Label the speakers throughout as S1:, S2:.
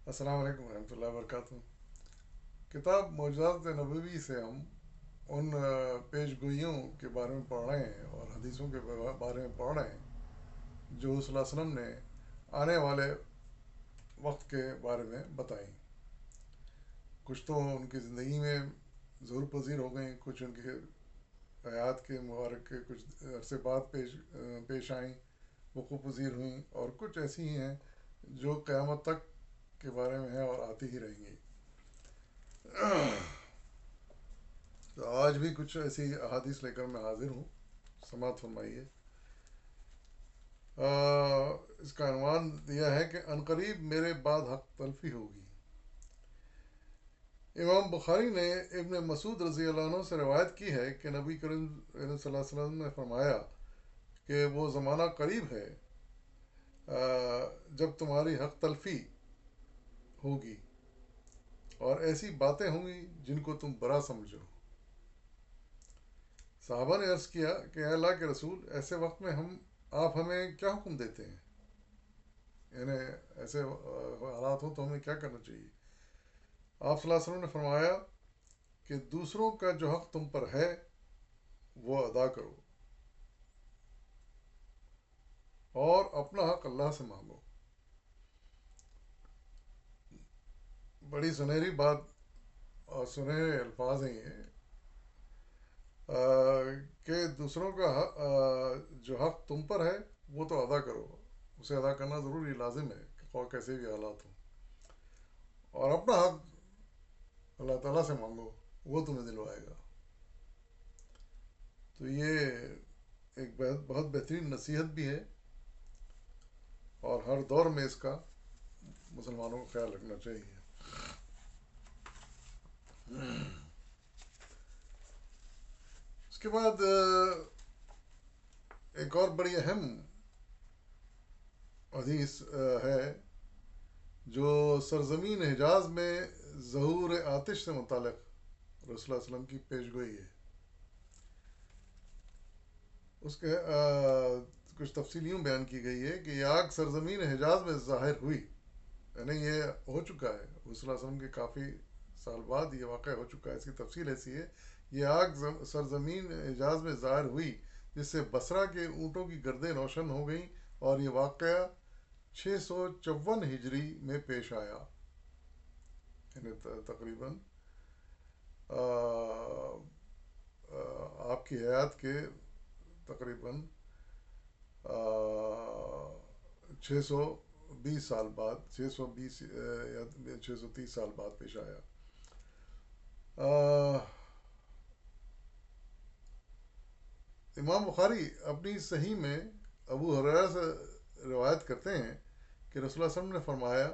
S1: السلام علیکم ورحمۃ اللہ وبرکاتہ۔ کتاب معجزات نبوی سے ہم ان پیش گوئیوں کے بارے میں پڑھ رہے ہیں اور حدیثوں کے بارے میں پڑھ رہے ہیں جو صلی اللہ علیہ وسلم نے آنے والے وقت کے بارے میں بتائیں۔ کچھ تو ان کی زندگی میں ظہور پذیر ہو گئیں، کچھ ان کی حیات کے مبارک کے کچھ عرصے بعد پیش آئیں، وقوع پذیر ہوئیں، اور کچھ ایسی ہی ہیں جو قیامت تک کے بارے میں ہیں اور آتی ہی رہیں گی۔ تو آج بھی کچھ ایسی احادیث لے کر میں حاضر ہوں، سماعت فرمائیے۔ اس کا عنوان دیا ہے کہ عنقریب میرے بعد حق تلفی ہوگی۔ امام بخاری نے ابن مسعود رضی اللہ عنہ سے روایت کی ہے کہ نبی کریم صلی اللہ علیہ وسلم نے فرمایا کہ وہ زمانہ قریب ہے جب تمہاری حق تلفی ہوگی اور ایسی باتیں ہوں گی جن کو تم برا سمجھو۔ صحابہ نے عرض کیا کہ اے اللہ کے رسول، ایسے وقت میں آپ ہمیں کیا حکم دیتے ہیں؟ یعنی ایسے حالات ہوں تو ہمیں کیا کرنا چاہیے؟ آپ صلی اللہ علیہ وسلم نے فرمایا کہ دوسروں کا جو حق تم پر ہے وہ ادا کرو اور اپنا حق اللہ سے مانگو۔ بڑی سنہری بات اور سنہرے الفاظ ہیں یہ، کہ دوسروں کا جو حق تم پر ہے وہ تو ادا کرو، اسے ادا کرنا ضروری لازم ہے کہ خواہ کیسے بھی حالات ہوں، اور اپنا حق اللہ تعالیٰ سے مانگو، وہ تمہیں دلوائے گا۔ تو یہ ایک بہت بہترین نصیحت بھی ہے، اور ہر دور میں اس کا مسلمانوں کو خیال رکھنا چاہیے۔ اس کے بعد ایک اور بڑی اہم حدیث ہے جو سرزمین حجاز میں ظہور آتش سے متعلق رسول اللہ علیہ وسلم کی پیش گوئی ہے۔ اس کے کچھ تفصیل یوں بیان کی گئی ہے کہ یہ آگ سرزمین حجاز میں ظاہر ہوئی، یعنی یہ ہو چکا ہے، رسول اللہ علیہ وسلم کے کافی سال بعد یہ واقعہ ہو چکا ہے۔ اس کی تفصیل ایسی ہے، یہ آگ سرزمین حجاز میں ظاہر ہوئی جس سے بصرہ کے اونٹوں کی گردیں روشن ہو گئیں، اور یہ واقعہ 654 ہجری میں پیش آیا، یعنی تقریباً آپ کی حیات کے تقریباً 620 سال بعد، 620 یا 630 سال بعد پیش آیا۔ امام بخاری اپنی صحیح میں ابو ہریرہ سے روایت کرتے ہیں کہ رسول اللہ صلی اللہ علیہ وسلم نے فرمایا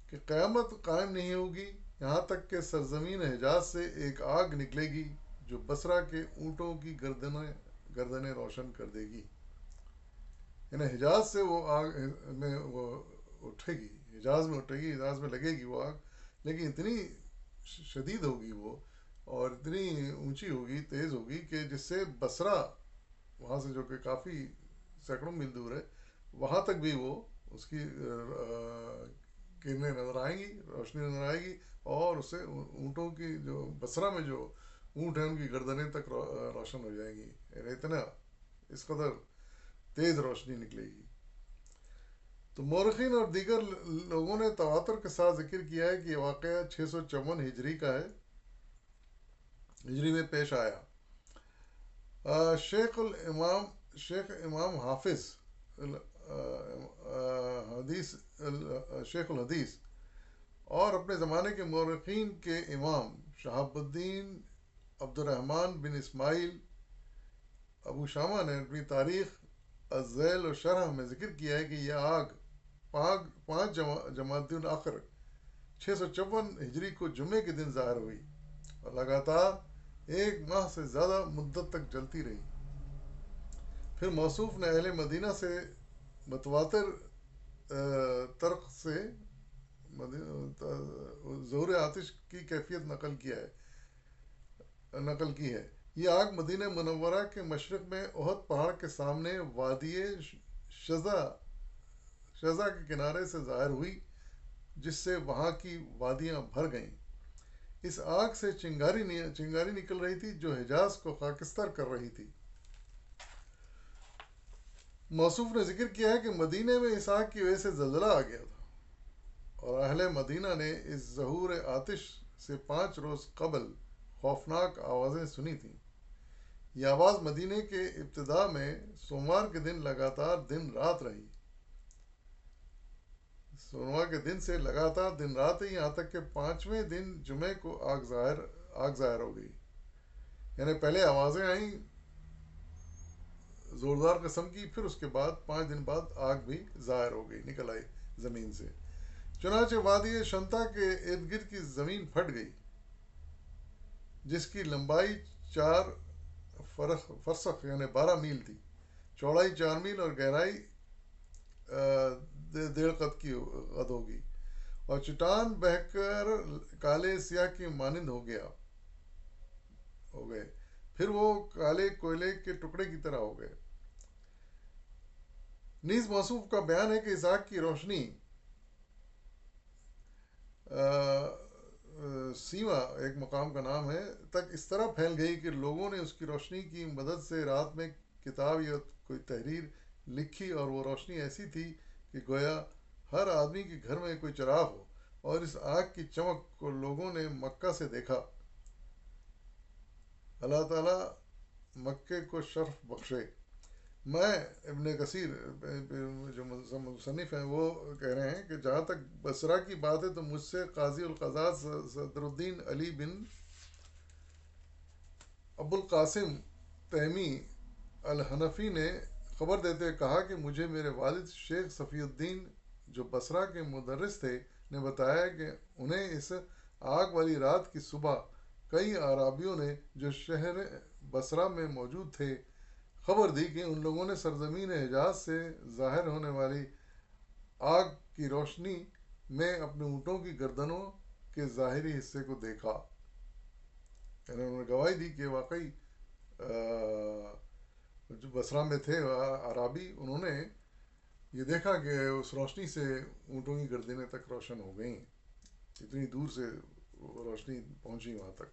S1: کہ قیامت قائم نہیں ہوگی یہاں تک کہ سرزمین حجاز سے ایک آگ نکلے گی جو بصرہ کے اونٹوں کی گردنیں روشن کر دے گی۔ یعنی حجاز سے وہ آگ میں وہ اٹھے گی، حجاز میں اٹھے گی، حجاز میں لگے گی وہ آگ، لیکن اتنی شدید ہوگی وہ، اور اتنی اونچی ہوگی، تیز ہوگی کہ جس سے بصرہ، وہاں سے جو کہ کافی سینکڑوں میل دور ہے، وہاں تک بھی وہ اس کی کرنیں نظر آئیں گی، روشنی نظر آئے گی، اور اس سے اونٹوں کی جو بصرہ میں جو اونٹ ہیں ان کی گردنیں تک روشن ہو جائیں گی، یعنی اتنا اس قدر تیز روشنی نکلے گی۔ تو مورخین اور دیگر لوگوں نے تواتر کے ساتھ ذکر کیا ہے کہ یہ واقعہ 654 ہجری کا ہے، ہجری میں پیش آیا۔ شیخ امام حافظ حدیث، شیخ الحدیث اور اپنے زمانے کے مورخین کے امام شہاب الدین عبد الرحمن بن اسماعیل ابو شامہ نے اپنی تاریخ الذیل و شرح میں ذکر کیا ہے کہ یہ آگ 5 جمادی الاخر 654 ہجری کو جمعے کے دن ظاہر ہوئی اور لگاتار 1 ماہ سے زیادہ مدت تک جلتی رہی۔ پھر موصوف نے اہل مدینہ سے متواتر طرق سے ظہور آتش کی کیفیت نقل کی ہے۔ یہ آگ مدینہ منورہ کے مشرق میں احد پہاڑ کے سامنے وادی شزا کے کنارے سے ظاہر ہوئی، جس سے وہاں کی وادیاں بھر گئیں. اس آگ سے چنگاری نکل رہی تھی جو حجاز کو خاکستر کر رہی تھی. موصوف نے ذکر کیا ہے کہ مدینے میں اس آگ کی وجہ سے زلزلہ آ گیا تھا اور اہل مدینہ نے اس ظہور آتش سے 5 روز قبل خوفناک آوازیں سنی تھیں. یہ آواز مدینے کے ابتدا میں سوموار کے دن لگاتار دن رات رہی. سوموار کے دن سے لگاتار دن رات رہی یہاں تک کہ 5ویں دن جمعے کو آگ ظاہر ہو گئی. یعنی پہلے آوازیں آئیں زوردار قسم کی، پھر اس کے بعد 5 دن بعد آگ بھی ظاہر ہو گئی، نکل آئی زمین سے. چنانچہ وادی شنتا کے ارد گرد کی زمین پھٹ گئی جس کی لمبائی 4 فرسخ یعنی 12 میل تھی، چوڑائی 4 میل اور گہرائی 1.5 قد ہوگی، اور چٹان بہہ کر کالے سیاہ کی مانند ہو گئے. پھر وہ کالے کوئلے کے ٹکڑے کی طرح ہو گئے. نیز موصوف کا بیان ہے کہ اس آگ کی روشنی سیما ایک مقام کا نام ہے تک اس طرح پھیل گئی کہ لوگوں نے اس کی روشنی کی مدد سے رات میں کتاب یا کوئی تحریر لکھی، اور وہ روشنی ایسی تھی کہ گویا ہر آدمی کے گھر میں کوئی چراغ ہو. اور اس آگ کی چمک کو لوگوں نے مکہ سے دیکھا. اللہ تعالیٰ مکے کو شرف بخشے. میں ابن کثیر جو مصنف ہیں وہ کہہ رہے ہیں کہ جہاں تک بصرہ کی بات ہے تو مجھ سے قاضی القضاء صدر الدین علی بن ابو القاسم تیمی الحنفی نے خبر دیتے ہوئے کہا کہ مجھے میرے والد شیخ صفی الدین جو بصرہ کے مدرس تھے نے بتایا کہ انہیں اس آگ والی رات کی صبح کئی اعرابیوں نے جو شہر بصرہ میں موجود تھے خبر دی کہ ان لوگوں نے سرزمین حجاز سے ظاہر ہونے والی آگ کی روشنی میں اپنے اونٹوں کی گردنوں کے ظاہری حصے کو دیکھا. یعنی انہوں نے گواہی دی کہ واقعی جو بصرہ میں تھے عرابی، انہوں نے یہ دیکھا کہ اس روشنی سے اونٹوں کی گردنیں تک روشن ہو گئیں، اتنی دور سے روشنی پہنچی وہاں تک.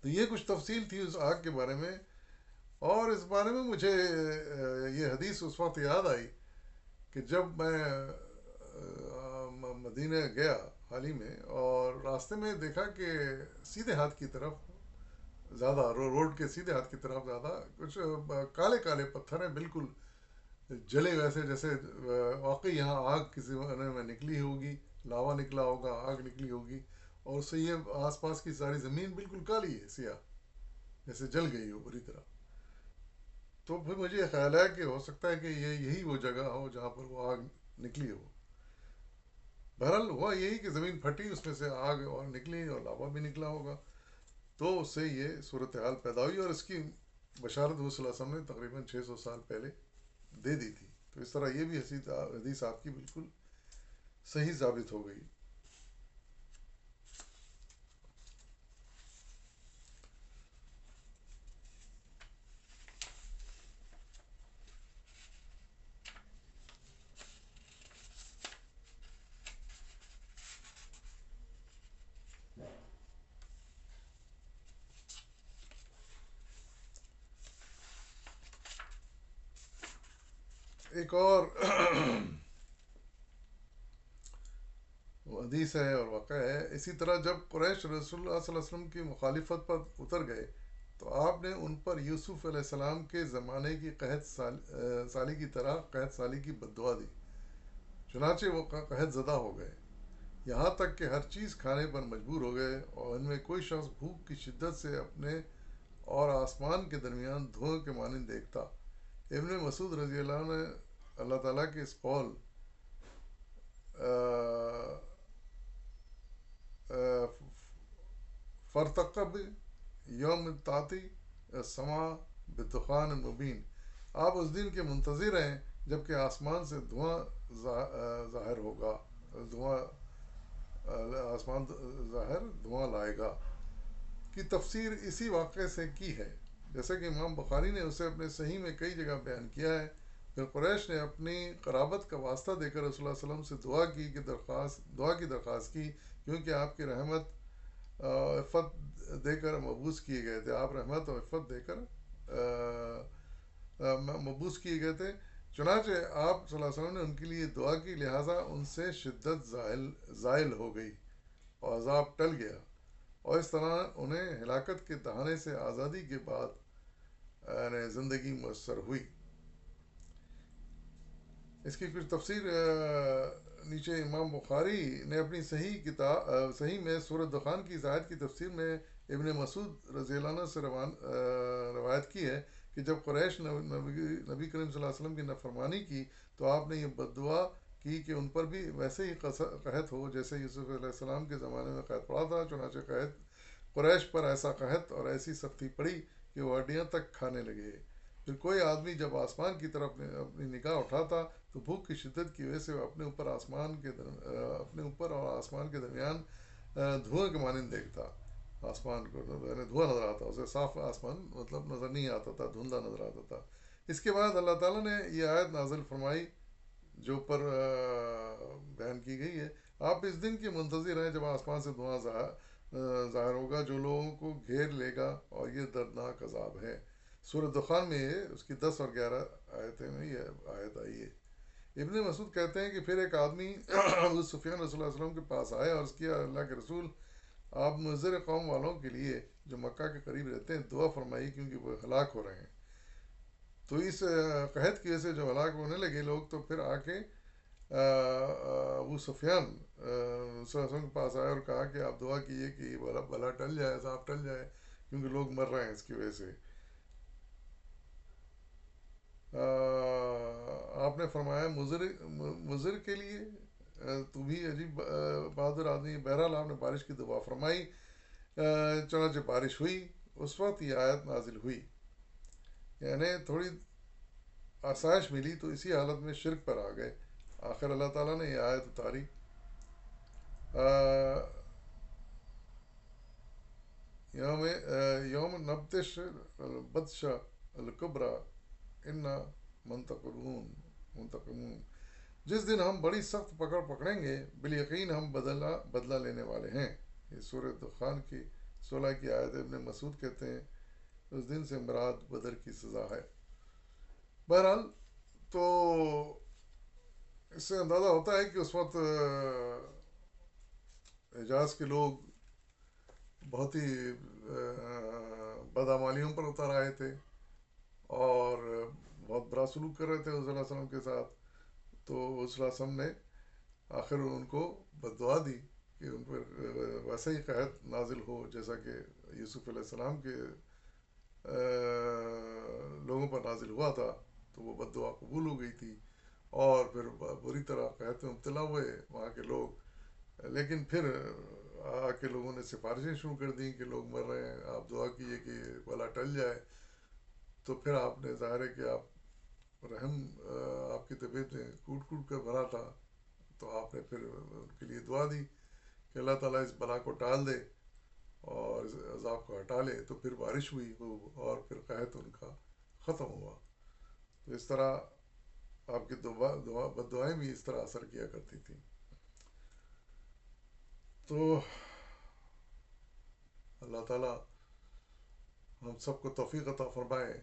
S1: تو یہ کچھ تفصیل تھی اس آگ کے بارے میں. اور اس بارے میں مجھے یہ حدیث اس وقت یاد آئی کہ جب میں مدینہ گیا حال ہی میں، اور راستے میں دیکھا کہ سیدھے ہاتھ کی طرف زیادہ روڈ کے سیدھے ہاتھ کی طرف زیادہ کچھ کالے کالے پتھر ہیں، بالکل جلے ویسے جیسے واقعی یہاں آگ کسی میں نکلی ہوگی، لاوا نکلا ہوگا، آگ نکلی ہوگی، اور اس سے یہ آس پاس کی ساری زمین بالکل کالی ہے، سیاہ، جیسے جل گئی ہو بری طرح. تو پھر مجھے یہ خیال ہے کہ ہو سکتا ہے کہ یہی وہ جگہ ہو جہاں پر وہ آگ نکلی ہو. بہرحال ہوا یہی کہ زمین پھٹی، اس میں سے آگ اور نکلی اور لاوا بھی نکلا ہوگا، تو اس سے یہ صورتحال پیدا ہوئی، اور اس کی بشارت حضور صلی اللہ علیہ وسلم نے تقریباً 600 سال پہلے دے دی تھی. تو اس طرح یہ بھی حدیث آپ کی بالکل صحیح ثابت ہو گئی. ایک اور حدیث ہے اور واقعہ ہے. اسی طرح جب قریش رسول اللہ صلی اللہ علیہ وسلم کی مخالفت پر اتر گئے تو آپ نے ان پر یوسف علیہ السلام کے زمانے کی قحط سالی کی طرح قحط سالی کی بددعا دی. چنانچہ وہ قحط زدہ ہو گئے، یہاں تک کہ ہر چیز کھانے پر مجبور ہو گئے، اور ان میں کوئی شخص بھوک کی شدت سے اپنے اور آسمان کے درمیان دھوئیں کے مانند دیکھتا. ابن مسعود رضی اللہ عنہ نے اللہ تعالیٰ کے اس قول فرتقب یوم تاتی سما بدخان مبین، آپ اس دن کے منتظر ہیں جب کہ آسمان سے دھواں ظاہر ہوگا، آسمان دھواں لائے گا، کی تفسیر اسی واقعے سے کی ہے، جیسا کہ امام بخاری نے اسے اپنے صحیح میں کئی جگہ بیان کیا ہے. پھر قریش نے اپنی قرابت کا واسطہ دے کر رسول اللہ صلی اللہ علیہ وسلم سے دعا کی درخواست کی، کیونکہ آپ کی رحمت عفت دے کر مبوس کیے گئے تھے، آپ رحمت اور عفت دے کر مبوس کیے گئے تھے۔ چنانچہ آپ صلی اللہ علیہ وسلم نے ان کے لیے دعا کی، لہٰذا ان سے شدت زائل ہو گئی اور عذاب ٹل گیا، اور اس طرح انہیں ہلاکت کے دہانے سے آزادی کے بعد یعنی زندگی میسر ہوئی۔ اس کی کچھ تفسیر نیچے امام بخاری نے اپنی صحیح میں سورۃ دخان کی اس آیت کی تفسیر میں ابن مسعود رضی اللہ عنہ سے روایت کی ہے کہ جب قریش نبی کریم صلی اللہ علیہ وسلم کی نافرمانی کی تو آپ نے یہ بد دعا کی کہ ان پر بھی ویسے ہی قحط ہو جیسے یوسف علیہ السلام کے زمانے میں قحط پڑا تھا، چنانچہ قریش پر ایسا قحط اور ایسی سختی پڑی کہ وہ ہڈیاں تک کھانے لگے۔ پھر کوئی آدمی جب آسمان کی طرف اپنی نگاہ اٹھاتا تو بھوک کی شدت کی وجہ سے وہ اپنے اوپر اور آسمان کے درمیان دھوئیں کے مانند دیکھتا، آسمان کو یعنی دھواں نظر آتا، اسے صاف آسمان مطلب نظر نہیں آتا تھا، دھندلا نظر آتا تھا۔ اس کے بعد اللہ تعالیٰ نے یہ آیت نازل فرمائی جو اوپر بیان کی گئی ہے، آپ اس دن کے منتظر ہیں جب آسمان سے دھواں ظاہر ہوگا جو لوگوں کو گھیر لے گا، اور یہ دردناک عذاب ہے۔ سورۃ دخان میں اس کی 10 اور 11 آیتیں میں یہ آیت آئی ہے۔ ابن مسعود کہتے ہیں کہ پھر ایک آدمی ابو سفیان رسول اللہ علیہ وسلم کے پاس آیا اور اس کیا، اللہ کے رسول، آپ منذر قوم والوں کے لیے جو مکہ کے قریب رہتے ہیں دعا فرمائی، کیونکہ وہ ہلاک ہو رہے ہیں۔ تو اس قحط کی وجہ سے جو ہلاک ہونے لگے لوگ، تو پھر آ کے ابو سفیان صلی اللہ علیہ وسلم کے پاس آئے اور کہا کہ آپ دعا کیجیے کہ یہ بلا ٹل جائے، عذاب ٹل جائے، کیونکہ لوگ مر رہے ہیں اس کی وجہ سے۔ آپ نے فرمایا مضر کے لیے تو بھی عجیب بہادر آدمی۔ بہرحال آپ نے بارش کی دعا فرمائی، چنانچہ بارش ہوئی، اس وقت یہ آیت نازل ہوئی، یعنی تھوڑی آسائش ملی تو اسی حالت میں شرک پر آ گئے۔ آخر اللہ تعالیٰ نے یہ آیت اتاری، یوم نبتش بدشا الکبرا انا منتقمون، جس دن ہم بڑی سخت پکڑیں گے، بالیقین ہم بدلہ لینے والے ہیں۔ یہ سورۃ دخان کی 16 کی آیت۔ ابن مسعود کہتے ہیں اس دن سے مراد بدر کی سزا ہے۔ بہرحال تو اس سے اندازہ ہوتا ہے کہ اس وقت حجاز کے لوگ بہت ہی بدعمالیوں پر اتر آئے تھے اور بہت برا سلوک کر رہے تھے حضور صلی اللہ علیہ وسلم کے ساتھ۔ تو حضور صلی اللہ علیہ وسلم نے آخر ان کو بددعا دی کہ ان پر ویسا ہی قحط نازل ہو جیسا کہ یوسف علیہ السلام کے لوگوں پر نازل ہوا تھا۔ تو وہ بددعا قبول ہو گئی تھی، اور پھر بری طرح قحط میں مبتلا ہوئے وہاں کے لوگ۔ لیکن پھر آ کے لوگوں نے سفارشیں شروع کر دیں کہ لوگ مر رہے ہیں، آپ دعا کیجیے کہ بلا ٹل جائے۔ تو پھر آپ نے ظاہر ہے کہ آپ رحم، آپ کی طبیعت میں کوٹ کر بھرا تھا، تو آپ نے پھر ان کے لیے دعا دی کہ اللہ تعالیٰ اس بلا کو ٹال دے اور اس عذاب کو ہٹا لے۔ تو پھر بارش ہوئی اور پھر قحط ان کا ختم ہوا۔ تو اس طرح آپ کی بددعائیں بھی اس طرح اثر کیا کرتی تھیں۔ تو اللہ تعالیٰ ہم سب کو توفیق عطا فرمائے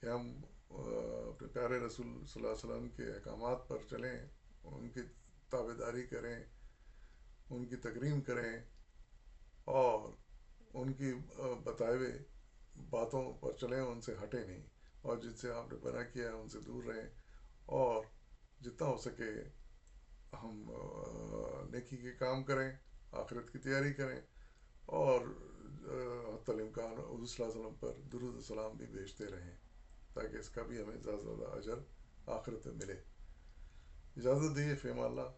S1: کہ ہم اپنے پیارے رسول صلی اللہ علیہ وسلم کے احکامات پر چلیں، ان کی تابع داری کریں، ان کی تکریم کریں، اور ان کی بتائے ہوئے باتوں پر چلیں، ان سے ہٹیں نہیں، اور جن سے آپ نے منع کیا ہے ان سے دور رہیں، اور جتنا ہو سکے ہم نیکی کے کام کریں، آخرت کی تیاری کریں، اور حتی الامکان حضور صلی اللہ علیہ وسلم پر درود و سلام بھی بھیجتے رہیں، تاکہ اس کا بھی ہمیں زیادہ سے زیادہ اجر آخرت میں ملے۔ اجازت دیجیے، فی امان اللہ۔